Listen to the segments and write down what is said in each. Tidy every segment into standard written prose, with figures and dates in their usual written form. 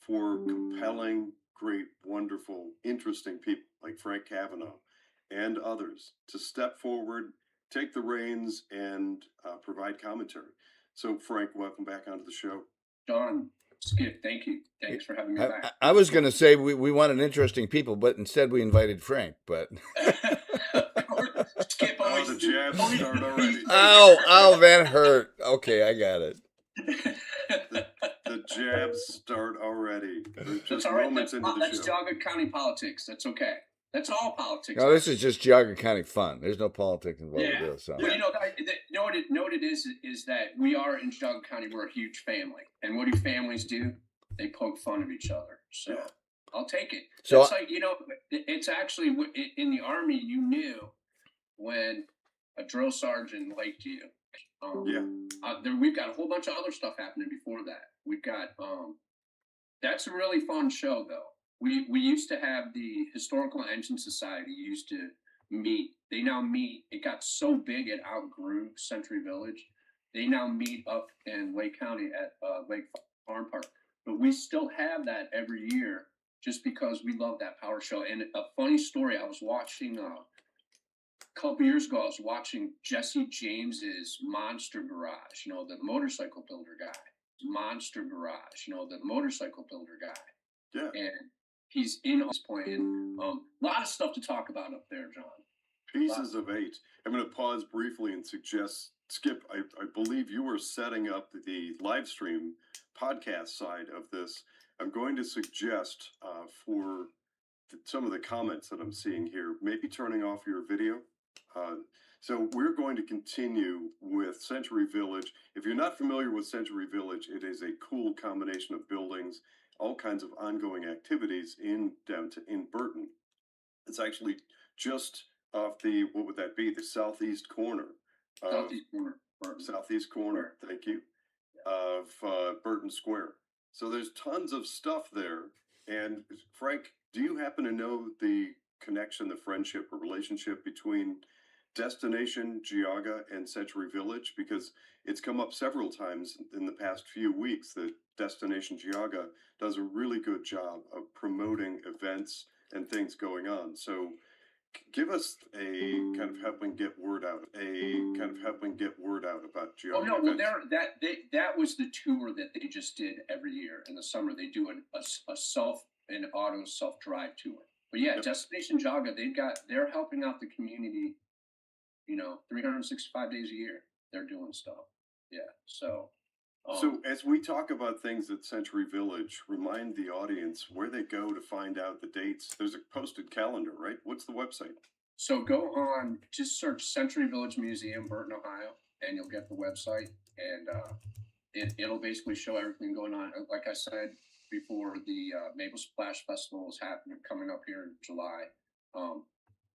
for compelling, great, wonderful, interesting people like Frank Kavanaugh and others to step forward, take the reins, and provide commentary. So, Frank, welcome back onto the show. John, Skip, thank you. Thanks for having me I, back. I was going to say we wanted interesting people, but instead we invited Frank. But Skip Oh, always the jabs start already. oh, that hurt. Okay, I got it. The jabs start already. They're That's just all right. moments into the That's show. Geauga County politics. That's okay. That's all politics. No, this is just Geauga County fun. There's no politics involved Yeah. with this. So. Well, know what it is that we are in Geauga County. We're a huge family, and what do families do? They poke fun of each other. So Yeah. I'll take it. So it's like it's actually in the Army. You knew when a drill sergeant liked you. We've got a whole bunch of other stuff happening before that. We've got that's a really fun show though. We used to have the Historical Engine Society used to meet. They now meet. It got so big it outgrew Century Village. They now meet up in Lake County at Lake Farm Park. But we still have that every year just because we love that power show. And a funny story, I was watching couple years ago, I was watching Jesse James's Monster Garage, the motorcycle builder guy. Monster Garage, the motorcycle builder guy. Yeah. And he's in this playing. A lot of stuff to talk about up there, John. Pieces of 8. I'm going to pause briefly and suggest, Skip, I believe you were setting up the live stream podcast side of this. I'm going to suggest for some of the comments that I'm seeing here, maybe turning off your video. So we're going to continue with Century Village. If you're not familiar with Century Village, it is a cool combination of buildings, all kinds of ongoing activities in Burton. It's actually just off the, what would that be? The southeast corner. Southeast corner. Southeast corner, thank you, of Burton Square. So there's tons of stuff there. And Frank, do you happen to know the connection, the friendship or relationship between Destination Geauga and Century Village? Because it's come up several times in the past few weeks that Destination Geauga does a really good job of promoting events and things going on. So give us a kind of helping get word out, about Geauga. Oh no, well that was the tour that they just did every year in the summer. They do an auto self drive tour. But yeah, yep. Destination Geauga, they're helping out the community, 365 days a year. They're doing stuff. Yeah. So as we talk about things at Century Village, remind the audience where they go to find out the dates. There's a posted calendar, right? What's the website? So go on, just search Century Village Museum, Burton, Ohio, and you'll get the website. And it'll basically show everything going on. Like I said before, the Maple Splash Festival is coming up here in July.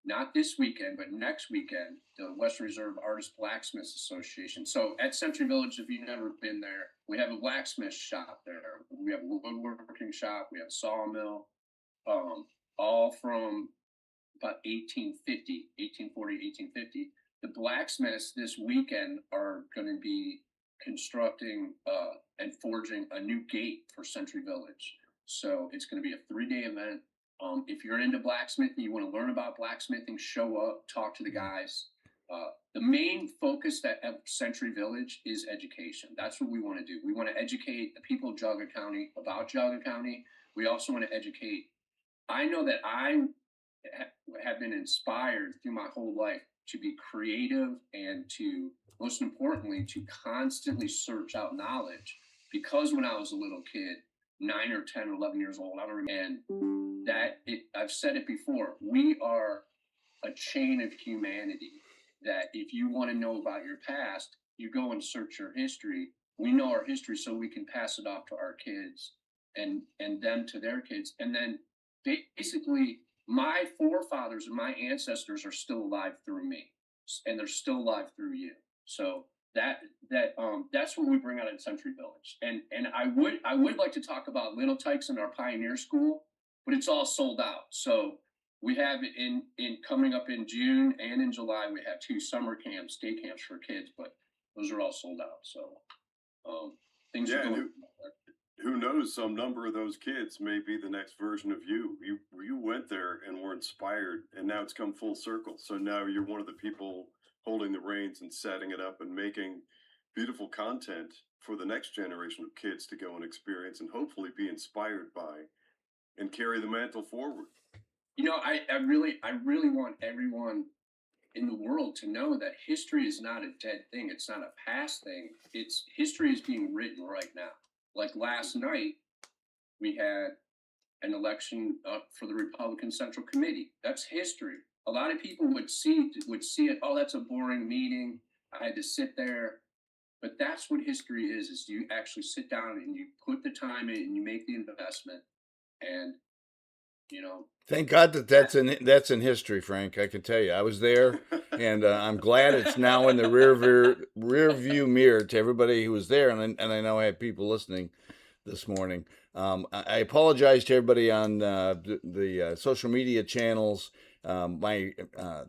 Not this weekend, but next weekend, the Western Reserve Artist Blacksmiths Association. So at Century Village, if you've never been there, we have a blacksmith shop there. We have a woodworking shop. We have a sawmill, all from about 1840. The blacksmiths this weekend are going to be constructing and forging a new gate for Century Village. So it's going to be a 3-day event. If you're into blacksmithing, you want to learn about blacksmithing, show up, talk to the guys. The main focus at Century Village is education. That's what we want to do. We want to educate the people of Geauga County about Geauga County. We also want to educate. I know that I have been inspired through my whole life to be creative and to, most importantly, to constantly search out knowledge. Because when I was a little kid, 9 or 10 or 11 years old, I don't remember, and I've said it before, we are a chain of humanity, that if you want to know about your past, you go and search your history. We know our history so we can pass it off to our kids and them to their kids. And then basically my forefathers and my ancestors are still alive through me, and they're still alive through you. So that's what we bring out in Century Village. And I would like to talk about Little Tykes in our Pioneer School, but it's all sold out. So we have in coming up in June and in July, we have 2 summer camps, day camps for kids, but those are all sold out. So things are going. who knows, some number of those kids may be the next version of you. You went there and were inspired, and now it's come full circle. So now you're one of the people holding the reins and setting it up and making beautiful content for the next generation of kids to go and experience and hopefully be inspired by and carry the mantle forward. I really want everyone in the world to know that history is not a dead thing. It's not a past thing. It's history is being written right now. Like last night, we had an election up for the Republican Central Committee. That's history. A lot of people would see it. Oh, that's a boring meeting. I had to sit there. But that's what history is you actually sit down and you put the time in and you make the investment and you know Thank God that that's in history, Frank. I can tell you, I was there, and I'm glad it's now in the rear view mirror to everybody who was there, and I know I have people listening this morning. I apologize to everybody on the social media channels. My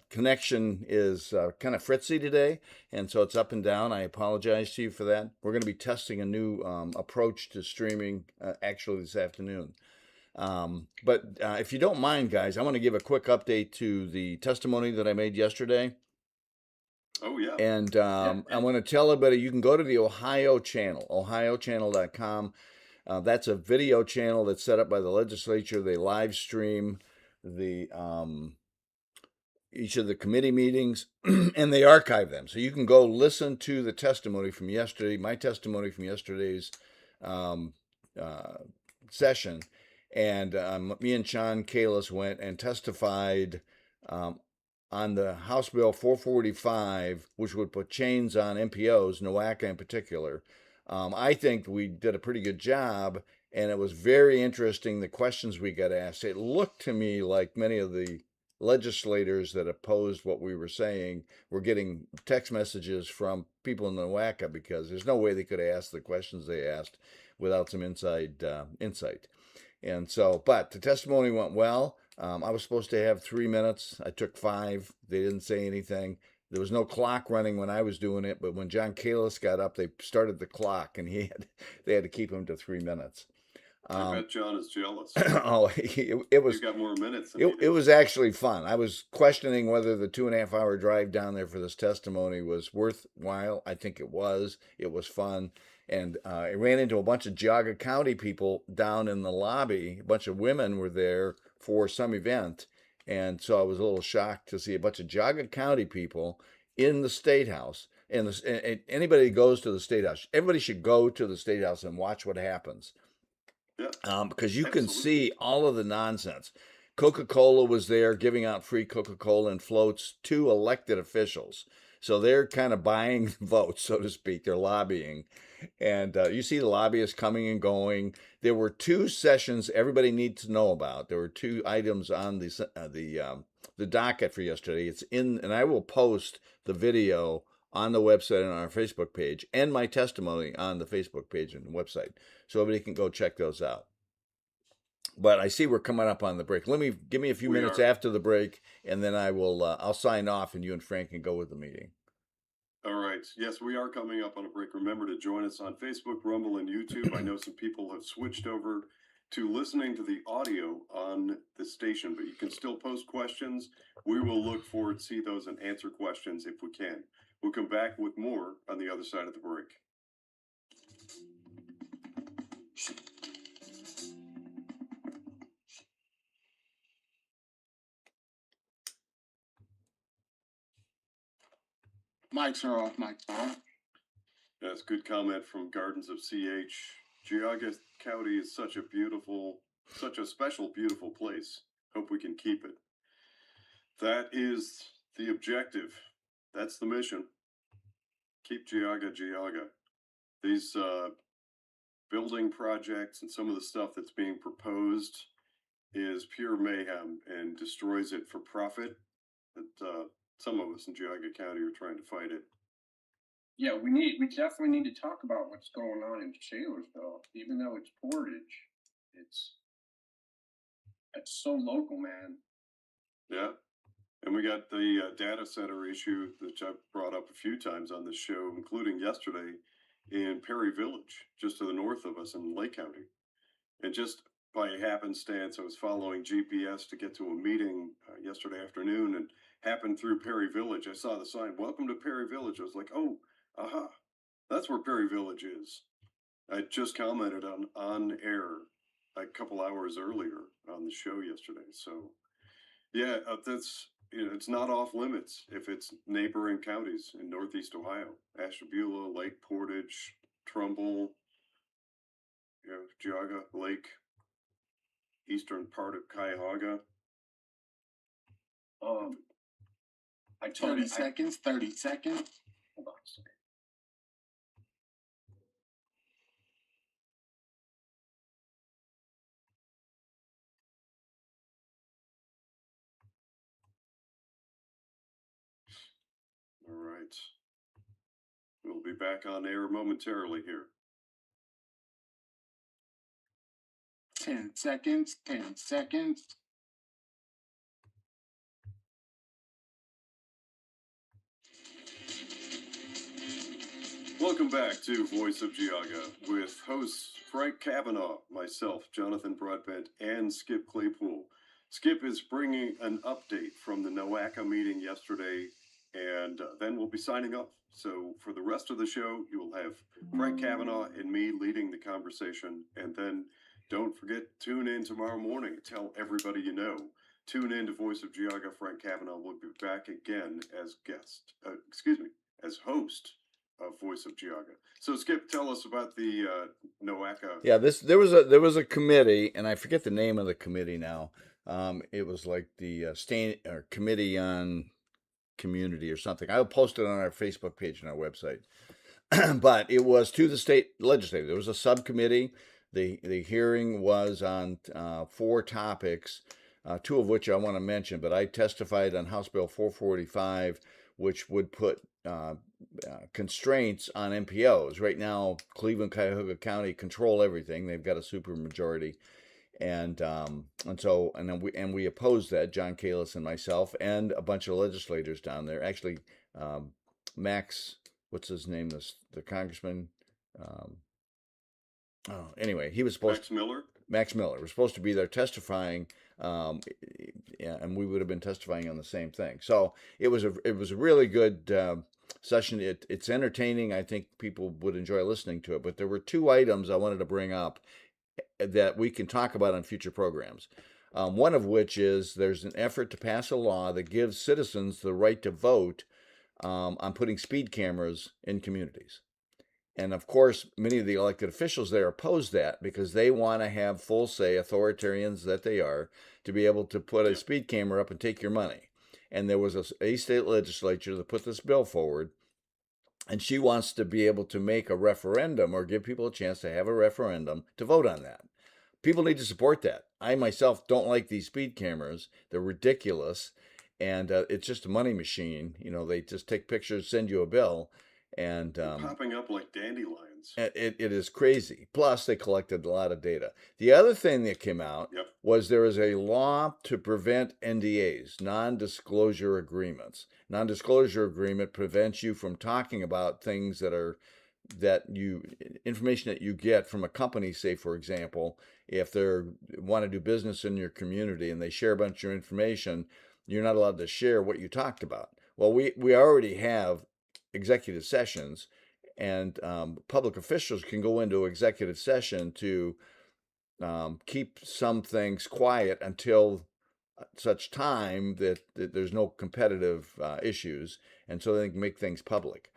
connection is kind of fritzy today, and so it's up and down. I apologize to you for that. We're going to be testing a new approach to streaming actually this afternoon. But if you don't mind, guys, I want to give a quick update to the testimony that I made yesterday. Oh, yeah. And yeah, I want to tell everybody you can go to the Ohio channel, ohiochannel.com. That's a video channel that's set up by the legislature. They live stream the each of the committee meetings and they archive them. So you can go listen to the testimony from yesterday, my testimony from yesterday's um, uh, session. And me and Sean Kalis went and testified um, on the House Bill 445, which would put chains on MPOs, NOACA in particular. I think we did a pretty good job, and it was very interesting the questions we got asked. It looked to me like many of the legislators that opposed what we were saying were getting text messages from people in the NOACA because there's no way they could ask the questions they asked without some inside insight. And so, but the testimony went well. I was supposed to have 3 minutes. I took 5. They didn't say anything. There was no clock running when I was doing it, but when John Kalis got up, they started the clock, and they had to keep him to 3 minutes. I bet John is jealous. Oh, it was. You got more minutes than It was actually fun. I was questioning whether the 2.5 hour drive down there for this testimony was worthwhile. I think it was. It was fun. And I ran into a bunch of Geauga County people down in the lobby. A bunch of women were there for some event. And so I was a little shocked to see a bunch of Geauga County people in the State House. And anybody who goes to the State House, everybody should go to the State House and watch what happens. Yeah, Because you can absolutely. see all of the nonsense. Coca-Cola was there giving out free Coca-Cola and floats to elected officials. So they're kind of buying votes, so to speak. They're lobbying. And you see the lobbyists coming and going. There were 2 sessions everybody needs to know about. There were 2 items on the docket for yesterday. It's in, and I will post the video on the website and on our Facebook page, and my testimony on the Facebook page and website, so everybody can go check those out. But I see we're coming up on the break. Give me a few We minutes are. after the break, and then I'll sign off, and you and Frank can go with the meeting. All right. Yes, we are coming up on a break. Remember to join us on Facebook, Rumble, and YouTube. I know some people have switched over to listening to the audio on the station, but you can still post questions. We will look forward to see those and answer questions if we can. We'll come back with more on the other side of the break. Mics are off, mics are off. That's a good comment from Gardens of CH. Geauga County is such a special, beautiful place. Hope we can keep it. That is the objective. That's the mission. Keep Geauga. These building projects and some of the stuff that's being proposed is pure mayhem and destroys it for profit. That some of us in Geauga County are trying to fight it. Yeah, we definitely need to talk about what's going on in Shalersville. Even though it's Portage, it's so local, man. Yeah. And we got the data center issue, which I've brought up a few times on this show, including yesterday, in Perry Village, just to the north of us in Lake County. And just by happenstance, I was following GPS to get to a meeting yesterday afternoon and happened through Perry Village. I saw the sign, "Welcome to Perry Village." I was like, "Oh, aha, that's where Perry Village is." I just commented on air a couple hours earlier on the show yesterday. So yeah, that's it's not off limits if it's neighboring counties in Northeast Ohio: Ashtabula, Lake Portage, Trumbull, Geauga, Lake, eastern part of Cuyahoga. I told 30 you. seconds, 30 seconds. Hold on a second. All right. We'll be back on air momentarily here. 10 seconds, 10 seconds. Welcome back to Voice of Geauga with hosts Frank Kavanaugh, myself, Jonathan Broadbent, and Skip Claypool. Skip is bringing an update from the NOACA meeting yesterday, and then we'll be signing off. So for the rest of the show, you will have Frank Kavanaugh and me leading the conversation. And then don't forget, tune in tomorrow morning. Tell everybody you know. Tune in to Voice of Geauga. Frank Kavanaugh will be back again as as host of Voice of Geauga. So Skip, tell us about the NOACA. Yeah, there was a committee, and I forget the name of the committee now. It was like the Committee on Community or something. I'll post it on our Facebook page and our website. But it was to the state legislature. There was a subcommittee. The hearing was on 4 topics, 2 of which I want to mention. But I testified on House Bill 445, which would put constraints on MPOs. Right now, Cleveland, Cuyahoga County control everything. They've got a supermajority, and we opposed that. John Kalis and myself, and a bunch of legislators down there. Actually, Max, what's his name? The congressman. Anyway, he was supposed. Max Miller was supposed to be there testifying, and we would have been testifying on the same thing. So it was a really good session. It's entertaining. I think people would enjoy listening to it. But there were 2 items I wanted to bring up that we can talk about on future programs. One of which is there's an effort to pass a law that gives citizens the right to vote on putting speed cameras in communities. And of course, many of the elected officials there oppose that because they want to have full say, authoritarians that they are, to be able to put a speed camera up and take your money. And there was a state legislature that put this bill forward, and she wants to be able to make a referendum or give people a chance to have a referendum to vote on that. People need to support that. I myself don't like these speed cameras. They're ridiculous, and it's just a money machine. They just take pictures, send you a bill, and popping up like dandelions. It is crazy. Plus, they collected a lot of data. The other thing that came out was there is a law to prevent NDAs, non-disclosure agreements. Non-disclosure agreement prevents you from talking about things information that you get from a company. Say, for example, if they want to do business in your community and they share a bunch of information, you're not allowed to share what you talked about. Well, we already have executive sessions, and public officials can go into executive session to keep some things quiet until such time that there's no competitive issues, and so they can make things public.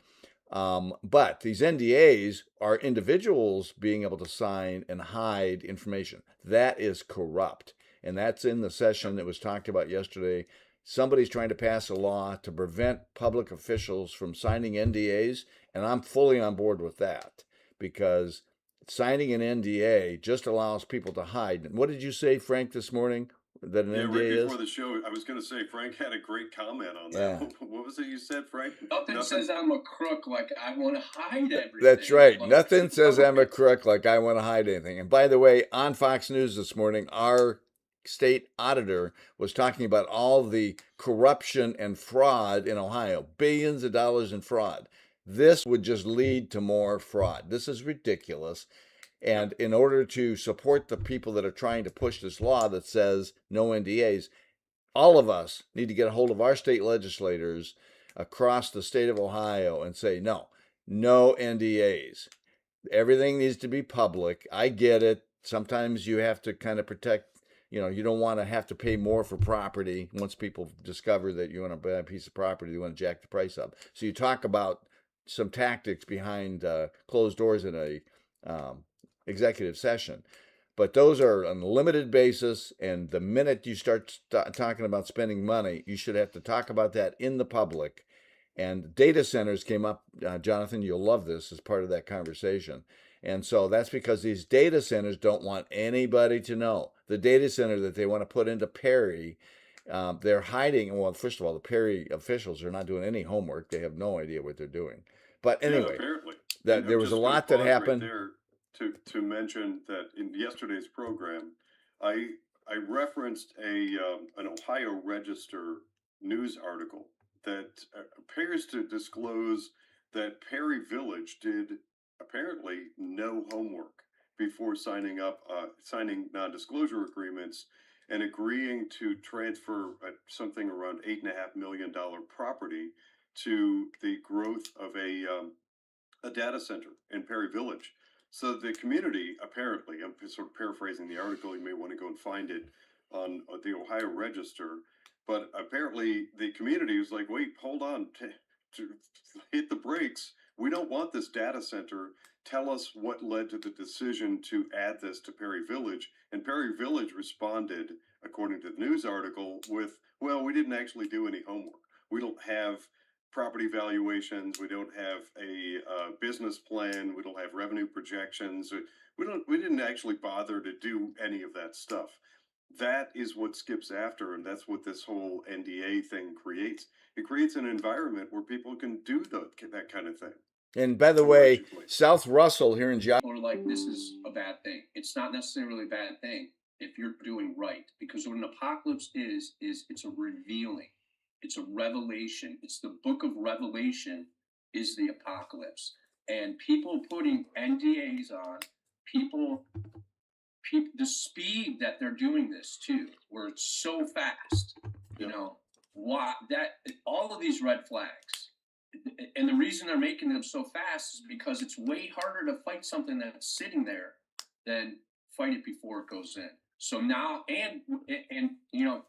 But these NDAs are individuals being able to sign and hide information. That is corrupt, and that's in the session that was talked about yesterday. Somebody's trying to pass a law to prevent public officials from signing NDAs, and I'm fully on board with that because signing an NDA just allows people to hide. And what did you say, Frank, this morning? That an NDA right before is? the show, I was going to say Frank had a great comment on that. Yeah. What was it you said, Frank? Nothing says I'm a crook like I want to hide everything. That's right. Like, Nothing says I'm a crook like I want to hide anything. And by the way, on Fox News this morning, our state auditor was talking about all the corruption and fraud in Ohio, billions of dollars in fraud. This would just lead to more fraud. This is ridiculous. And in order to support the people that are trying to push this law that says no NDAs, all of us need to get a hold of our state legislators across the state of Ohio and say, no, no NDAs. Everything needs to be public. I get it. Sometimes you have to kind of protect, you don't want to have to pay more for property. Once people discover that you want to buy a piece of property, they want to jack the price up. So you talk about some tactics behind closed doors in a executive session. But those are on a limited basis, and the minute you start talking about spending money, you should have to talk about that in the public. And data centers came up, Jonathan, you'll love this as part of that conversation. And so that's because these data centers don't want anybody to know. The data center that they want to put into Perry, they're hiding. Well, first of all, the Perry officials are not doing any homework. They have no idea what they're doing. But anyway, apparently. that And there I'm was a just gonna lot that pause right happened. there to mention that in yesterday's program, I referenced an Ohio Register news article that appears to disclose that Perry Village did apparently no homework before signing non-disclosure agreements and agreeing to transfer something around $8.5 million property to the growth of a data center in Perry Village. So the community, apparently, I'm sort of paraphrasing the article, you may want to go and find it on the Ohio Register, but apparently the community was like, wait, hold on, to hit the brakes. We don't want this data center. Tell us what led to the decision to add this to Perry Village. And Perry Village responded, according to the news article, with, well, we didn't actually do any homework. We don't have property valuations. We don't have a business plan. We don't have revenue projections. We didn't actually bother to do any of that stuff. That is what Skip's after, and that's what this whole NDA thing creates. It creates an environment where people can do that kind of thing. And by the way, Allegedly. South Russell here in Geauga. Or like, this is a bad thing. It's not necessarily a bad thing if you're doing right, because what an apocalypse is it's a revealing. It's a revelation. It's the book of Revelation is the apocalypse. And people putting NDAs on, people, the speed that they're doing this too, where it's so fast, why that, all of these red flags. And the reason they're making them so fast is because it's way harder to fight something that's sitting there than fight it before it goes in. So now, and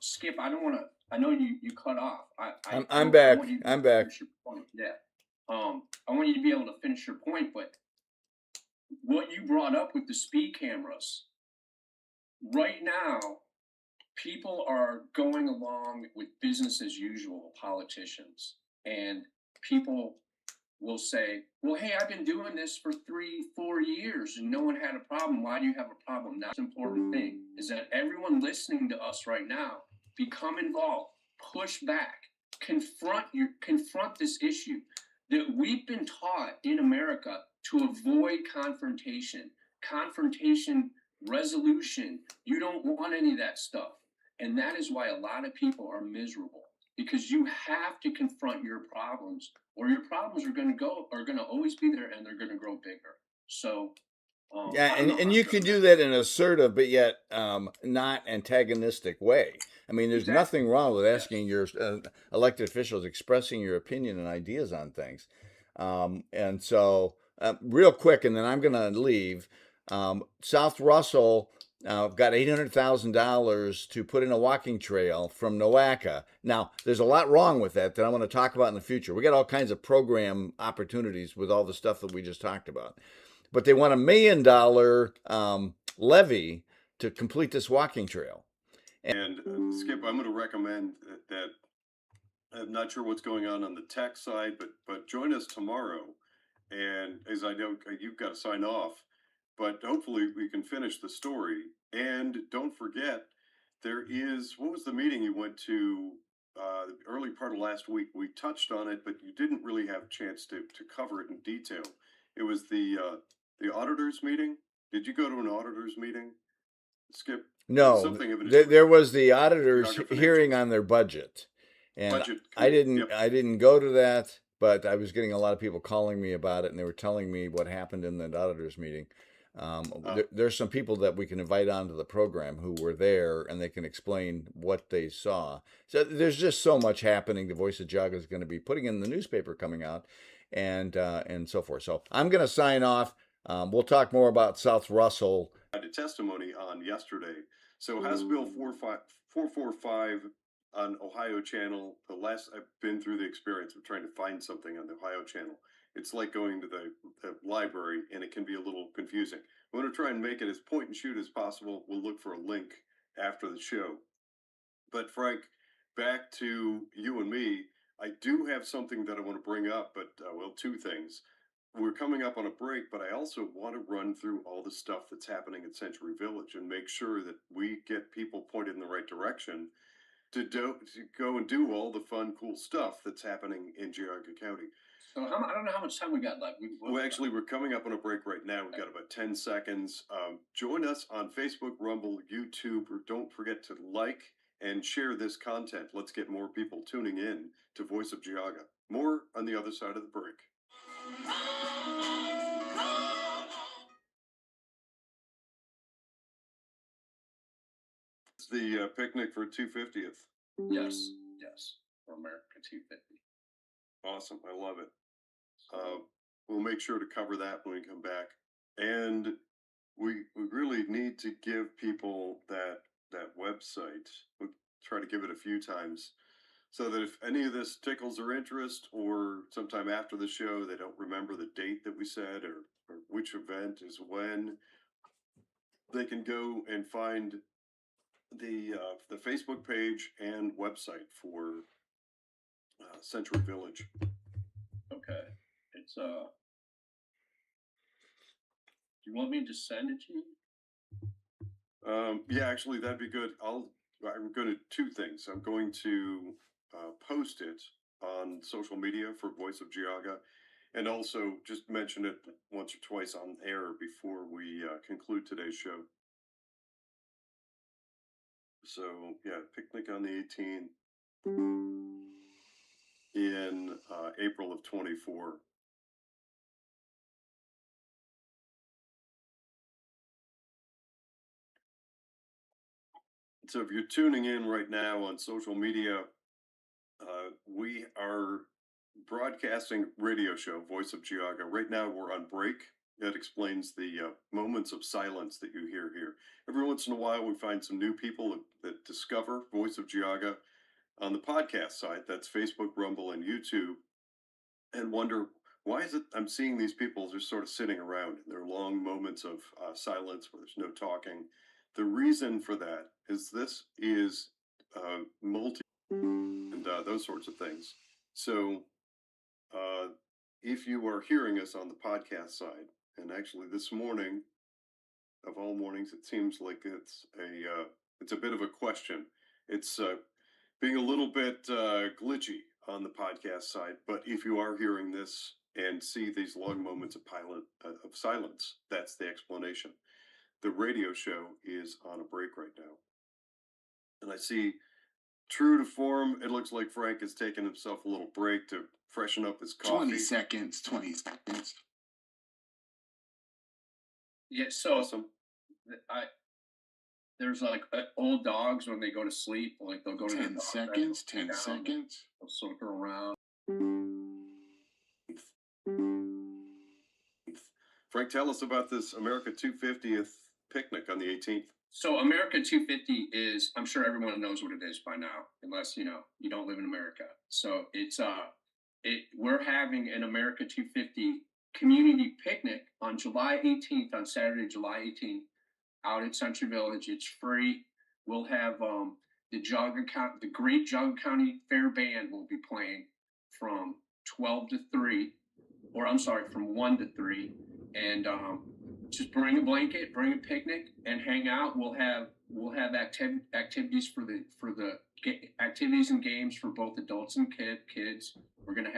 Skip, I don't want to. I know you cut off. I'm back. I'm back. Yeah. I want you to be able to finish your point, but what you brought up with the speed cameras, right now, people are going along with business as usual, politicians, and people will say, well, hey, I've been doing this for 3-4 years and no one had a problem. Why do you have a problem? That's the important thing, is that everyone listening to us right now, become involved, push back, confront this issue that we've been taught in America to avoid confrontation, resolution. You don't want any of that stuff. And that is why a lot of people are miserable, because you have to confront your problems, or your problems are going to always be there, and they're going to grow bigger. So, yeah, and you can do that in an assertive, but yet not antagonistic way. I mean, there's nothing wrong with asking your elected officials, expressing your opinion and ideas on things. And so, real quick, and then I'm going to leave. South Russell got $800,000 to put in a walking trail from Nowaka. Now, there's a lot wrong with that I want to talk about in the future. We got all kinds of program opportunities with all the stuff that we just talked about. But they want $1 million levy to complete this walking trail. And Skip, I'm going to recommend that I'm not sure what's going on the tech side, but join us tomorrow. And as I know, you've got to sign off, but hopefully we can finish the story. And don't forget, what was the meeting you went to the early part of last week? We touched on it, but you didn't really have a chance to cover it in detail. It was the auditors meeting. Did you go to an auditors meeting, Skip? No, there was the auditors hearing on their budget, and I didn't go to that. but I was getting a lot of people calling me about it, and they were telling me what happened in the auditors meeting. There's some people that we can invite onto the program who were there, and they can explain what they saw. So there's just so much happening. The Voice of Geauga is going to be putting in the newspaper coming out, and so forth. So I'm going to sign off. We'll talk more about South Russell. I had a testimony on yesterday. So House Bill 445 on Ohio Channel. The last I've been through the experience of trying to find something on the Ohio Channel. It's like going to the library, and it can be a little confusing. I'm going to try and make it as point and shoot as possible. We'll look for a link after the show. But Frank, back to you and me. I do have something that I want to bring up, but well, two things. We're coming up on a break, but I also want to run through all the stuff that's happening at Century Village and make sure that we get people pointed in the right direction to go and do all the fun, cool stuff that's happening in Geauga County. So I don't know how much time we got left. Well, actually, we're coming up on a break right now. We've got about 10 seconds. Join us on Facebook, Rumble, YouTube, or don't forget to like and share this content. Let's get more people tuning in to Voice of Geauga. More on the other side of the break. It's the picnic for 250th. Yes, for America 250. Awesome. I love it. We'll make sure to cover that when we come back. And we really need to give people that website. We'll try to give it a few times so that if any of this tickles their interest, or sometime after the show they don't remember the date that we said, or which event is when, they can go and find the Facebook page and website for Century Village. Okay, it's do you want me to send it to you? Yeah, actually, that'd be good. I'm going to two things. I'm going to post it on social media for Voice of Geauga, and also just mention it once or twice on air before we conclude today's show. So yeah, picnic on the 18th in April of 24. So if you're tuning in right now on social media, we are broadcasting radio show Voice of Geauga. Right now we're on break. That explains the moments of silence that you hear here. Every once in a while we find some new people that discover Voice of Geauga on the podcast side. That's Facebook, Rumble, and YouTube, and wonder, why is it I'm seeing these people just sort of sitting around? There are long moments of silence where there's no talking. The reason for that is this is multi and those sorts of things. So if you are hearing us on the podcast side, and actually this morning, of all mornings, it seems like it's a bit of a question. It's being a little bit glitchy on the podcast side, but if you are hearing this and see these long moments of silence, that's the explanation. The radio show is on a break right now. And I see, true to form, it looks like Frank has taken himself a little break to freshen up his coffee. 20 seconds, 20 seconds. Yeah, so Awesome. there's like old dogs when they go to sleep, like they'll go to 10 seconds, 10 seconds. They'll circle around. Frank, tell us about this America 250th picnic on the 18th. So America 250 is, I'm sure everyone knows what it is by now, unless you don't live in America. So it's we're having an America 250 community picnic on July 18th, on Saturday, July 18th, out at Century Village. It's free. We'll have the Great Geauga County Fair Band will be playing from 12 to 3, or I'm sorry, from 1 to 3, and just bring a blanket, bring a picnic, and hang out. We'll have activities for the activities and games for both adults and kids. We're gonna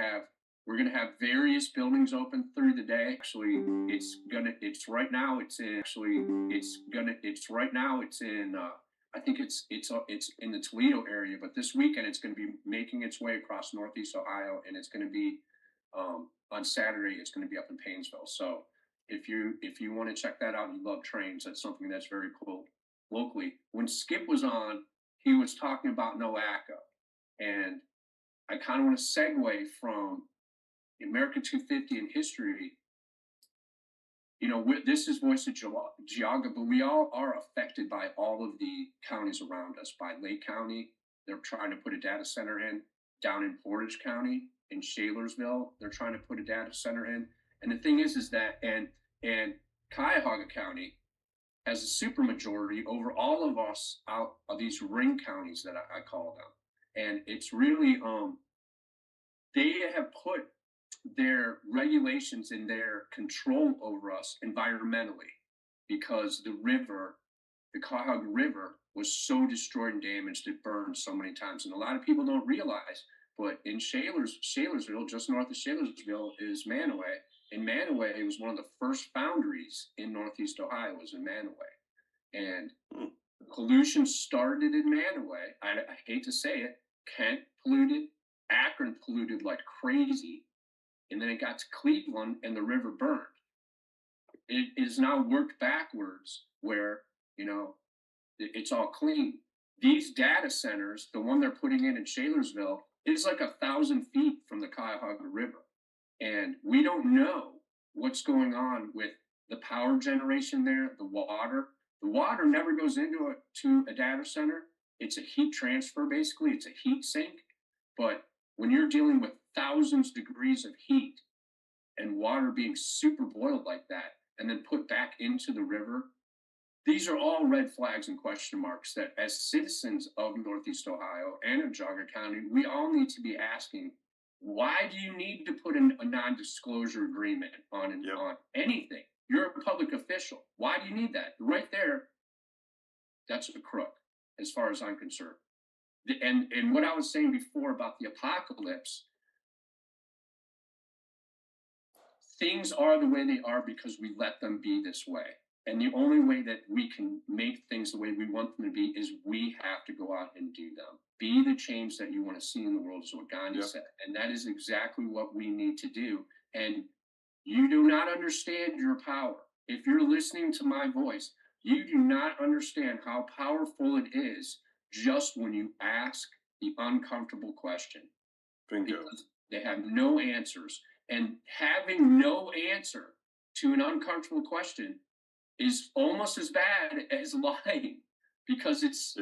have various buildings open through the day. Actually, it's right now. It's in. I think it's in the Toledo area, but this weekend it's going to be making its way across Northeast Ohio, and it's going to be On Saturday, it's going to be up in Painesville. So if you want to check that out, and you love trains. That's something that's very cool locally. When Skip was on, he was talking about NOACA, and I kind of want to segue from the American 250 in history. You know, this is Voice of Geauga, but we all are affected by all of the counties around us. By Lake County, they're trying to put a data center in. Down in Portage County, in Shalersville, they're trying to put a data center in. And the thing is that, and Cuyahoga County has a supermajority over all of us out of these ring counties that I call them. And it's really, they have put their regulations and their control over us environmentally because the Cuyahoga River, was so destroyed and damaged it burned so many times. And a lot of people don't realize, but in Shalersville, just north of Shalersville, is Manaway. And Manaway was one of the first foundries in Northeast Ohio, was in Manaway. And pollution started in Manaway. I hate to say it, Kent polluted, Akron polluted like crazy, and then it got to Cleveland and the river burned. It is now worked backwards where, you know, it's all clean. These data centers, the one they're putting in Shalersville, is like 1,000 feet from the Cuyahoga River. And we don't know what's going on with the power generation there, the water. The water never goes into a data center. It's a heat transfer, basically. It's a heat sink. But when you're dealing with thousands of degrees of heat and water being super boiled like that and then put back into the river, these are all red flags and question marks that as citizens of Northeast Ohio and of Geauga County, we all need to be asking, why do you need to put in a non-disclosure agreement on anything? You're a public official. Why do you need that? Right there, that's a crook, as far as I'm concerned. And what I was saying before about the apocalypse, things are the way they are because we let them be this way. And the only way that we can make things the way we want them to be is we have to go out and do them. Be the change that you want to see in the world, is what Gandhi said. And that is exactly what we need to do. And you do not understand your power. If you're listening to my voice, you do not understand how powerful it is just when you ask the uncomfortable question. Bingo. Because they have no answers. And having no answer to an uncomfortable question is almost as bad as lying, because it's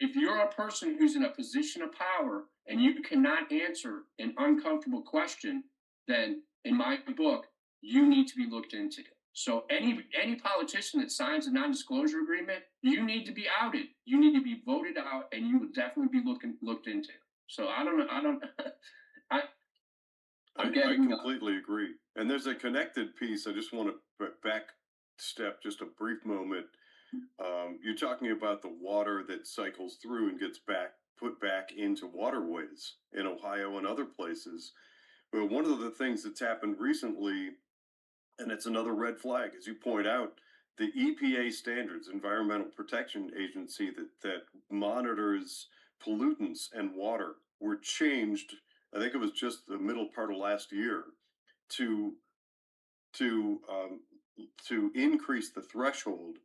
if you're a person who's in a position of power and you cannot answer an uncomfortable question, then in my book, you need to be looked into. So any politician that signs a non-disclosure agreement, you need to be outed. You need to be voted out, and you will definitely be looked into. So I completely agree. And there's a connected piece. I just want to back step just a brief moment. You're talking about the water that cycles through and gets put back into waterways in Ohio and other places. But one of the things that's happened recently, and it's another red flag, as you point out, the EPA standards, Environmental Protection Agency, that monitors pollutants and water, were changed. I think it was just the middle part of last year to increase the threshold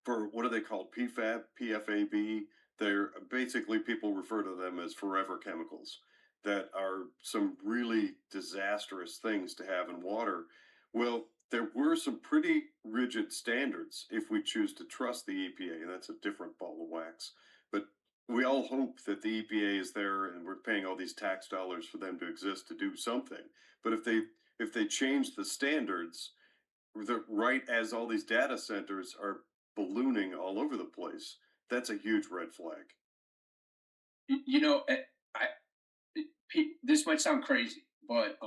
for, what are they called, PFAB, PFAB. They're basically, people refer to them as forever chemicals that are some really disastrous things to have in water. Well, there were some pretty rigid standards if we choose to trust the EPA, and that's a different ball of wax. But we all hope that the EPA is there, and we're paying all these tax dollars for them to exist to do something. But if they change the standards, right as all these data centers are ballooning all over the place, that's a huge red flag. You know, this might sound crazy, but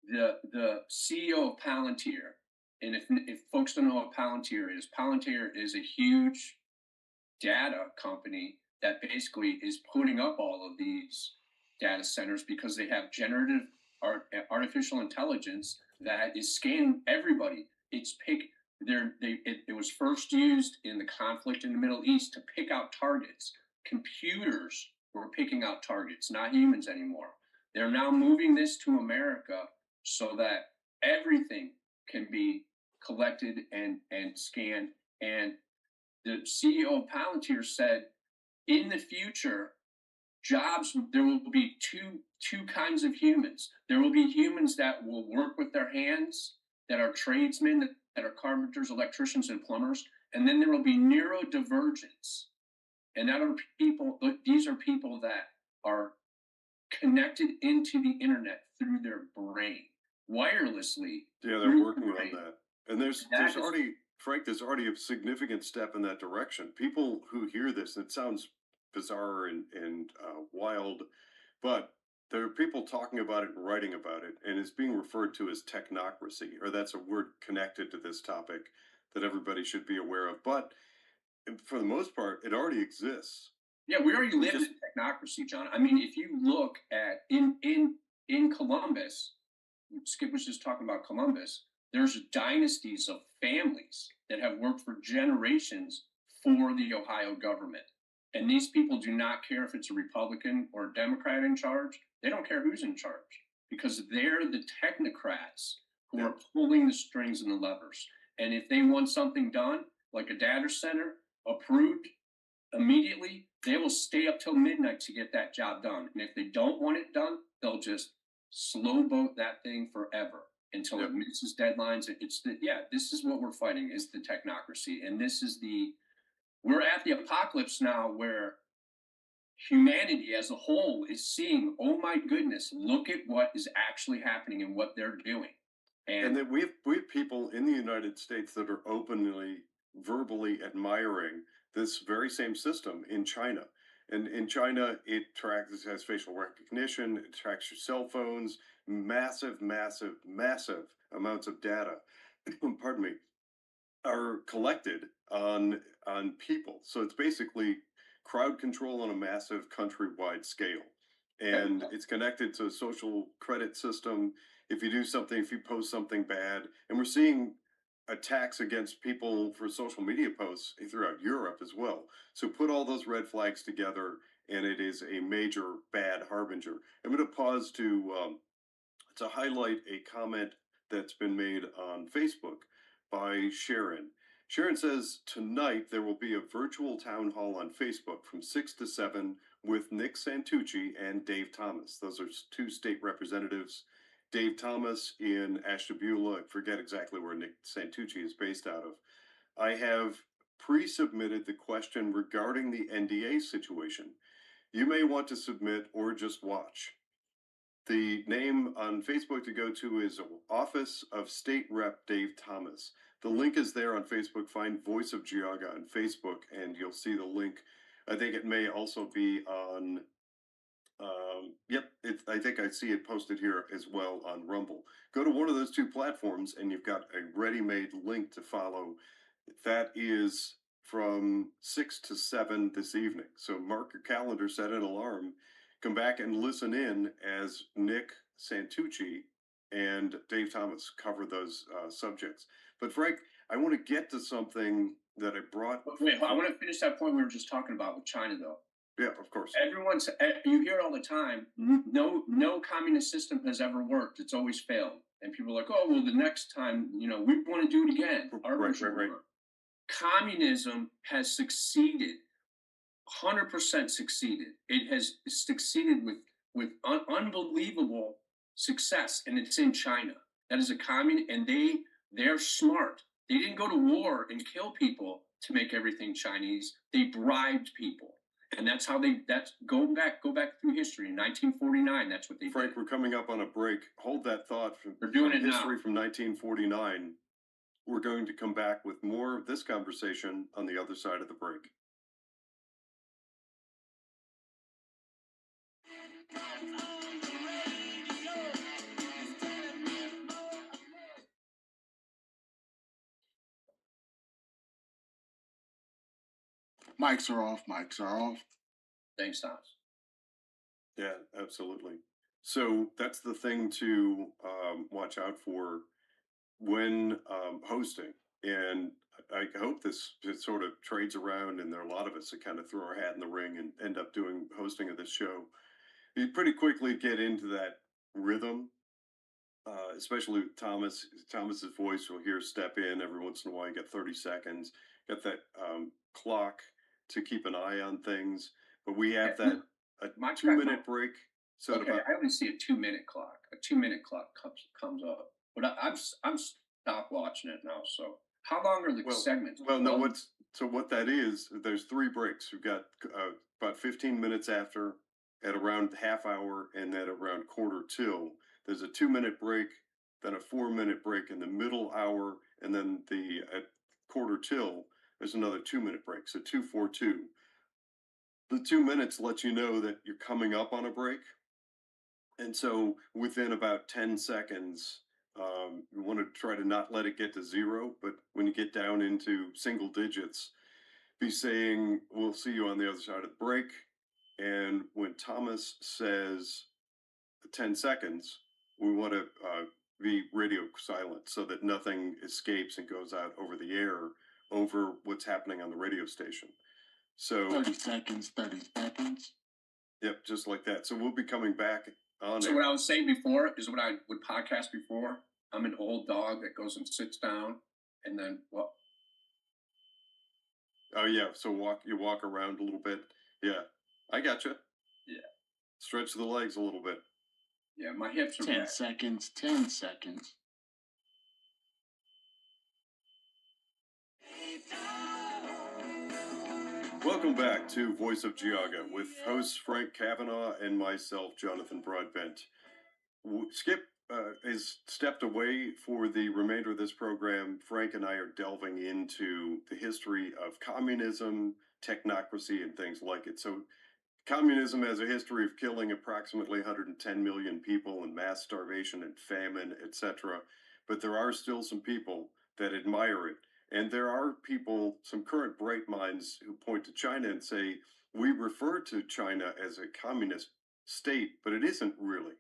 the CEO of Palantir, and if folks don't know what Palantir is a huge data company that basically is putting up all of these data centers because they have generative artificial intelligence that is scanning everybody. It was first used in the conflict in the Middle East to pick out targets. Computers were picking out targets, not humans anymore. They're now moving this to America so that everything can be collected and scanned. And the CEO of Palantir said, in the future, jobs there will be two kinds of humans. There will be humans that will work with their hands, that are tradesmen, that are carpenters, electricians, and plumbers, and then there will be neurodivergents. And that are people. These are people that are connected into the internet through their brain, wirelessly. Yeah, they're through working the on brain. that. And there's That there's is- already Frank, there's already a significant step in that direction. People who hear this, and it sounds bizarre and wild, but there are people talking about it and writing about it, and it's being referred to as technocracy, or that's a word connected to this topic that everybody should be aware of. But for the most part, it already exists. Yeah, we already live Just- in technocracy, John. I mean, if you look at in Columbus, Skip was just talking about Columbus. There's dynasties of families that have worked for generations for the Ohio government. And these people do not care if it's a Republican or a Democrat in charge. They don't care who's in charge because they're the technocrats who Yeah. are pulling the strings and the levers. And if they want something done, like a data center approved immediately, they will stay up till midnight to get that job done. And if they don't want it done, they'll just slow boat that thing forever until Yep. it misses deadlines. This is what we're fighting is the technocracy. And we're at the apocalypse now where humanity as a whole is seeing, oh my goodness, look at what is actually happening and what they're doing. And then we have people in the United States that are openly, verbally admiring this very same system in China. And in China, it has facial recognition, it tracks your cell phones, massive, massive, massive amounts of data. Pardon me, are collected on people. So it's basically crowd control on a massive countrywide scale. And it's connected to a social credit system. If you do something, if you post something bad, and we're seeing attacks against people for social media posts throughout Europe as well. So put all those red flags together, and it is a major bad harbinger. I'm going to pause to highlight a comment that's been made on Facebook by Sharon. Sharon says, tonight there will be a virtual town hall on Facebook from 6 to 7 with Nick Santucci and Dave Thomas. Those are two state representatives. Dave Thomas in Ashtabula. I forget exactly where Nick Santucci is based out of. I have pre-submitted the question regarding the NDA situation. You may want to submit or just watch. The name on Facebook to go to is Office of State Rep Dave Thomas. The link is there on Facebook. Find Voice of Geauga on Facebook, and you'll see the link. I think it may also be on. I think I see it posted here as well on Rumble. Go to one of those two platforms, and you've got a ready-made link to follow. That is from 6 to 7 this evening. So mark your calendar, set an alarm, come back and listen in as Nick Santucci and Dave Thomas cover those subjects. But Frank, I want to get to something that I brought. Wait, I want to finish that point we were just talking about with China, though. Yeah, of course. You hear it all the time. No communist system has ever worked. It's always failed. And people are like, oh, well, the next time, we want to do it again. Right. Communism has succeeded, 100% succeeded. It has succeeded with unbelievable success, and it's in China. That is a communist, and they're smart. They didn't go to war and kill people to make everything Chinese. They bribed people. And that's how go back through history. In 1949, that's what they Frank, did. we're coming up on a break. Hold that thought. They're doing from it now. history from 1949. We're going to come back with more of this conversation on the other side of the break. Mics are off. Mics are off. Thanks, Thomas. Yeah, absolutely. So that's the thing to watch out for when hosting. And I hope this sort of trades around, and there are a lot of us that kind of throw our hat in the ring and end up doing hosting of this show. you pretty quickly get into that rhythm, especially with Thomas. Thomas's voice will hear step in every once in a while. You get 30 seconds. Got that clock to keep an eye on things. But we have Yeah, that a my 2 minute break. So at okay, about I only see a 2 minute clock. A 2 minute clock comes up, but I'm stopped watching it now. So how long are the well, segments? well, no. 12? What that is? There's three breaks. We've got about 15 minutes after, at around half hour, and then around quarter till. There's a 2 minute break, then a 4 minute break in the middle hour, and then the at quarter till there's another 2 minute break. So 2 4 2. The 2 minutes lets you know that you're coming up on a break. And so within about 10 seconds, you want to try to not let it get to zero. But when you get down into single digits, be saying, "We'll see you on the other side of the break." And when Thomas says 10 seconds, we want to be radio silent so that nothing escapes and goes out over the air over what's happening on the radio station. So, 30 seconds, 30 seconds. yep, just like that. So we'll be coming back on So air. what I was saying before is what I would podcast before. I'm an old dog that goes and sits down, and then well, Oh yeah, so you walk around a little bit. Yeah, I got you. yeah, Stretch the legs a little bit. yeah, my hips are 10 back. seconds, 10 seconds. Welcome back to Voice of Geauga with hosts Frank Kavanaugh and myself, Jonathan Broadbent. Skip has stepped away for the remainder of this program. Frank and I are delving into the history of communism, technocracy, and things like it. So communism has a history of killing approximately 110 million people in mass starvation and famine, etc. But there are still some people that admire it. And there are people, some current bright minds, who point to China and say, we refer to China as a communist state, but it isn't really.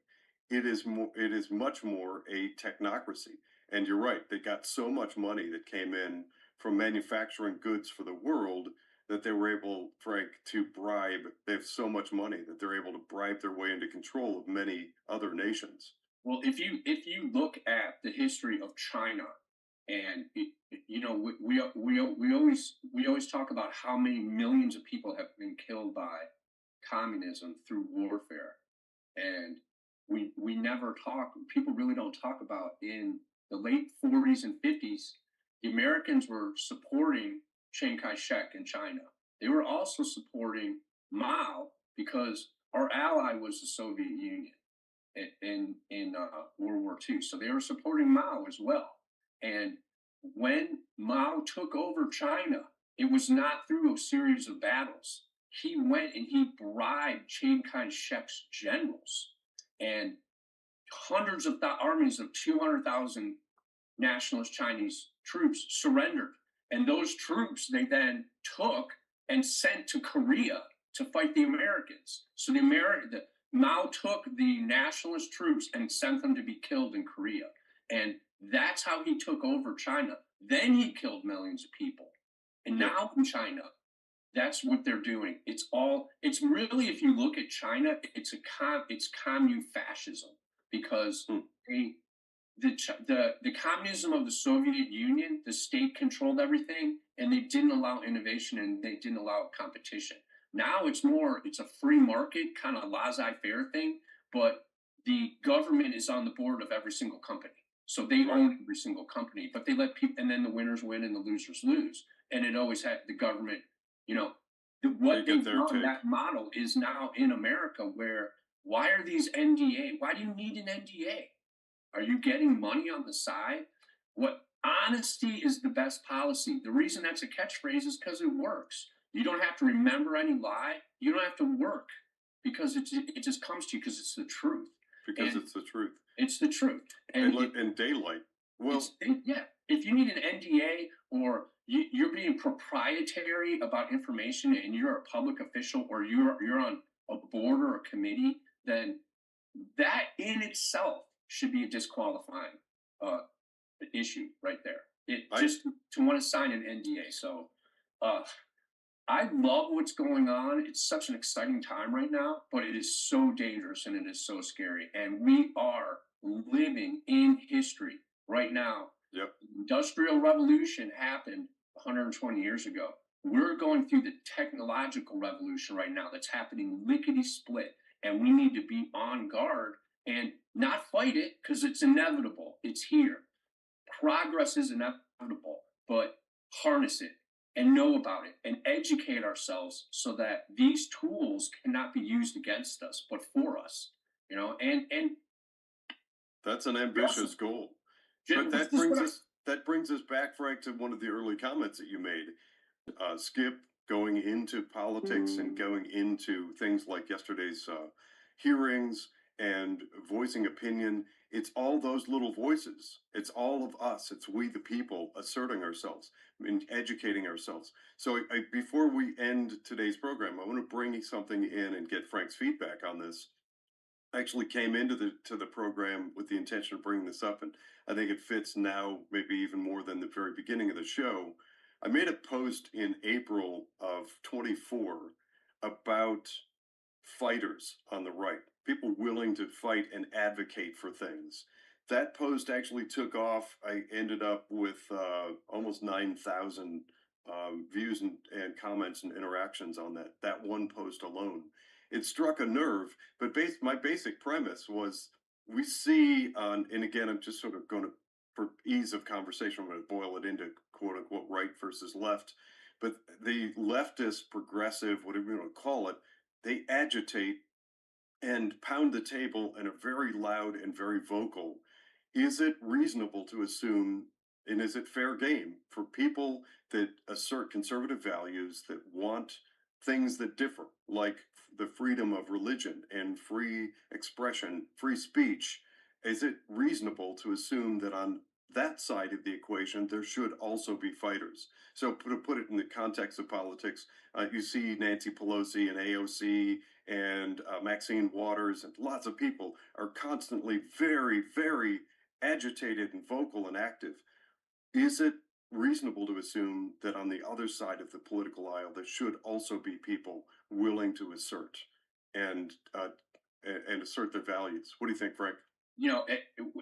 It is much more a technocracy. And you're right, they got so much money that came in from manufacturing goods for the world that they were able, Frank, to bribe. They have so much money that they're able to bribe their way into control of many other nations. Well, if you look at the history of China, and you know we always talk about how many millions of people have been killed by communism through warfare, and we never talk. People really don't talk about in the late 40s and 50s, the Americans were supporting Chiang Kai-shek in China. They were also supporting Mao because our ally was the Soviet Union in World War II. So they were supporting Mao as well. And when Mao took over China, it was not through a series of battles. He went and he bribed Chiang Kai-shek's generals, and hundreds of armies of 200,000 nationalist Chinese troops surrendered. And those troops they then took and sent to Korea to fight the Americans. So Mao took the nationalist troops and sent them to be killed in Korea. And that's how he took over China. Then he killed millions of people. And now in China, that's what they're doing. It's really, if you look at China, it's commune fascism because they the communism of the Soviet Union, the state controlled everything, and they didn't allow innovation and they didn't allow competition. Now it's a free market kind of laissez-faire thing, but the government is on the board of every single company, so they own every single company. But they let people, and then the winners win and the losers lose, and it always had the government. You know, what they've done, that model is now in America. Where why are these NDA? Why do you need an NDA? Are you getting money on the side? What honesty is the best policy. The reason that's a catchphrase is because it works. You don't have to remember any lie. You don't have to work because it just comes to you because it's the truth. Because it's the truth. It's the truth. And daylight. Well, yeah. If you need an NDA or you're being proprietary about information and you're a public official or you're on a board or a committee, then that in itself should be a disqualifying issue right there. Just to want to sign an NDA. So I love what's going on. It's such an exciting time right now, but it is so dangerous and it is so scary. And we are living in history right now. Yep. Industrial revolution happened 120 years ago. We're going through the technological revolution right now that's happening lickety split. And we need to be on guard and not fight it because it's inevitable. It's here. Progress is inevitable, but harness it and know about it and educate ourselves so that these tools cannot be used against us, but for us, and That's an ambitious goal. But this is what that brings us back, Frank, to one of the early comments that you made. Skip, going into politics and going into things like yesterday's hearings and voicing opinion. It's all those little voices. It's all of us. It's we, the people, asserting ourselves and educating ourselves. So, before we end today's program, I want to bring something in and get Frank's feedback on this. I actually came into the program with the intention of bringing this up, and I think it fits now, maybe even more than the very beginning of the show. I made a post in April of 24 about fighters on the right, people willing to fight and advocate for things. That post actually took off. I ended up with almost 9,000 views and comments and interactions on that one post alone. It struck a nerve, but my basic premise was we see on, and again, I'm just sort of going to, for ease of conversation, I'm going to boil it into quote unquote right versus left. But the leftist, progressive, whatever you want to call it, they agitate and pound the table and are very loud and very vocal. Is it reasonable to assume, and is it fair game for people that assert conservative values that want things that differ, like the freedom of religion and free expression, free speech? Is it reasonable to assume that on that side of the equation, there should also be fighters? So, to put it in the context of politics, you see Nancy Pelosi and AOC and Maxine Waters and lots of people are constantly very, very agitated and vocal and active. Is it reasonable to assume that on the other side of the political aisle there should also be people willing to assert and and assert their values? What do you think, Frank?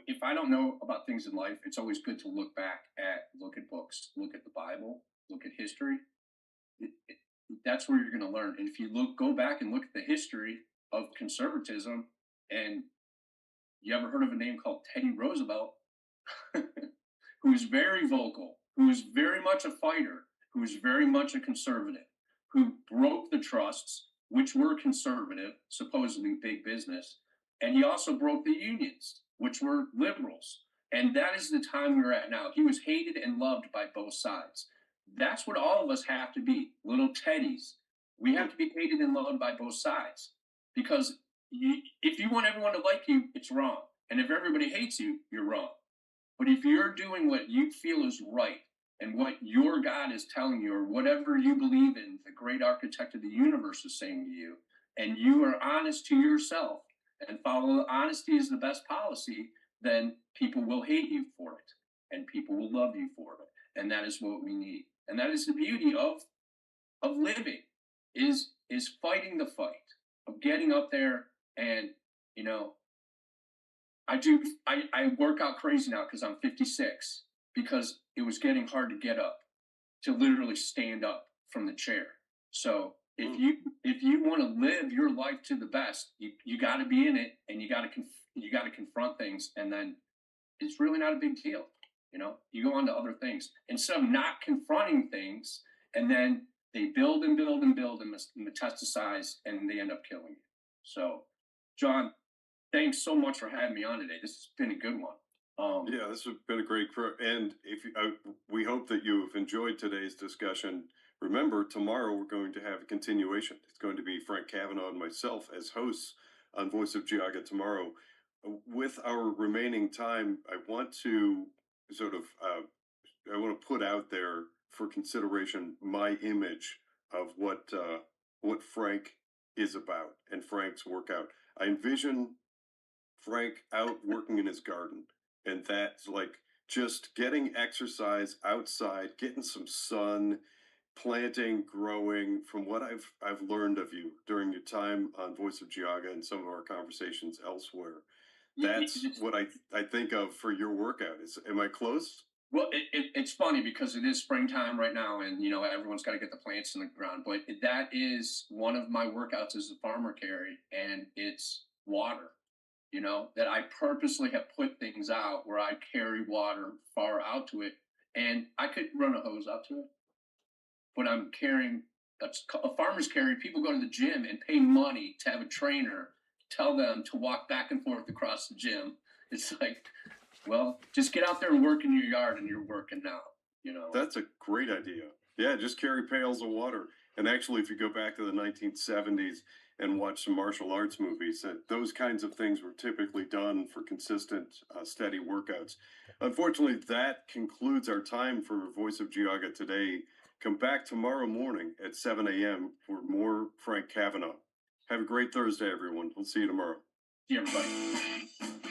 if I don't know about things in life, it's always good to look at books, look at the Bible, look at history. That's where you're going to learn. And if you go back and look at the history of conservatism, and you ever heard of a name called Teddy Roosevelt, who's very vocal, who's very much a fighter, who's very much a conservative, who broke the trusts, which were conservative, supposedly big business, and he also broke the unions, which were liberals. And that is the time we're at now. He was hated and loved by both sides. That's what all of us have to be, little Teddies. We have to be hated and loved by both sides because if you want everyone to like you, it's wrong. And if everybody hates you, you're wrong. But if you're doing what you feel is right and what your God is telling you, or whatever you believe in, the great architect of the universe is saying to you, and you are honest to yourself and follow honesty is the best policy, then people will hate you for it and people will love you for it. And that is what we need. And that is the beauty of living is fighting the fight, of getting up there and, you know, I work out crazy now because I'm 56 because it was getting hard to get up, to literally stand up from the chair. So if you want to live your life to the best, you got to be in it and you got to confront things, and then it's really not a big deal. You go on to other things instead of not confronting things, and then they build and build and build and metastasize, and they end up killing you. So, John, thanks so much for having me on today. This has been a good one. Yeah, this has been a great and if you, we hope that you've enjoyed today's discussion. Remember, tomorrow we're going to have a continuation. It's going to be Frank Kavanaugh and myself as hosts on Voice of Geauga tomorrow. With our remaining time, I want to sort of I want to put out there for consideration my image of what Frank is about and Frank's workout. I envision Frank out working in his garden, and that's like just getting exercise outside, getting some sun, planting, growing. From what I've learned of you during your time on Voice of Geauga and some of our conversations elsewhere, that's what I think of for your workout. Am I close? Well, it's funny because it is springtime right now, and everyone's got to get the plants in the ground. But that is one of my workouts as a farmer, Carrie, and it's water. That I purposely have put things out where I carry water far out to it, and I could run a hose out to it, but I'm carrying a farmer's carry. People go to the gym and pay money to have a trainer tell them to walk back and forth across the gym. It's like, well, just get out there and work in your yard, and you're working now. That's a great idea. Yeah, just carry pails of water. And actually, if you go back to the 1970s and watch some martial arts movies, those kinds of things were typically done for consistent, steady workouts. Unfortunately, that concludes our time for Voice of Geauga today. Come back tomorrow morning at 7 a.m. for more Frank Kavanaugh. Have a great Thursday, everyone. We'll see you tomorrow. See everybody.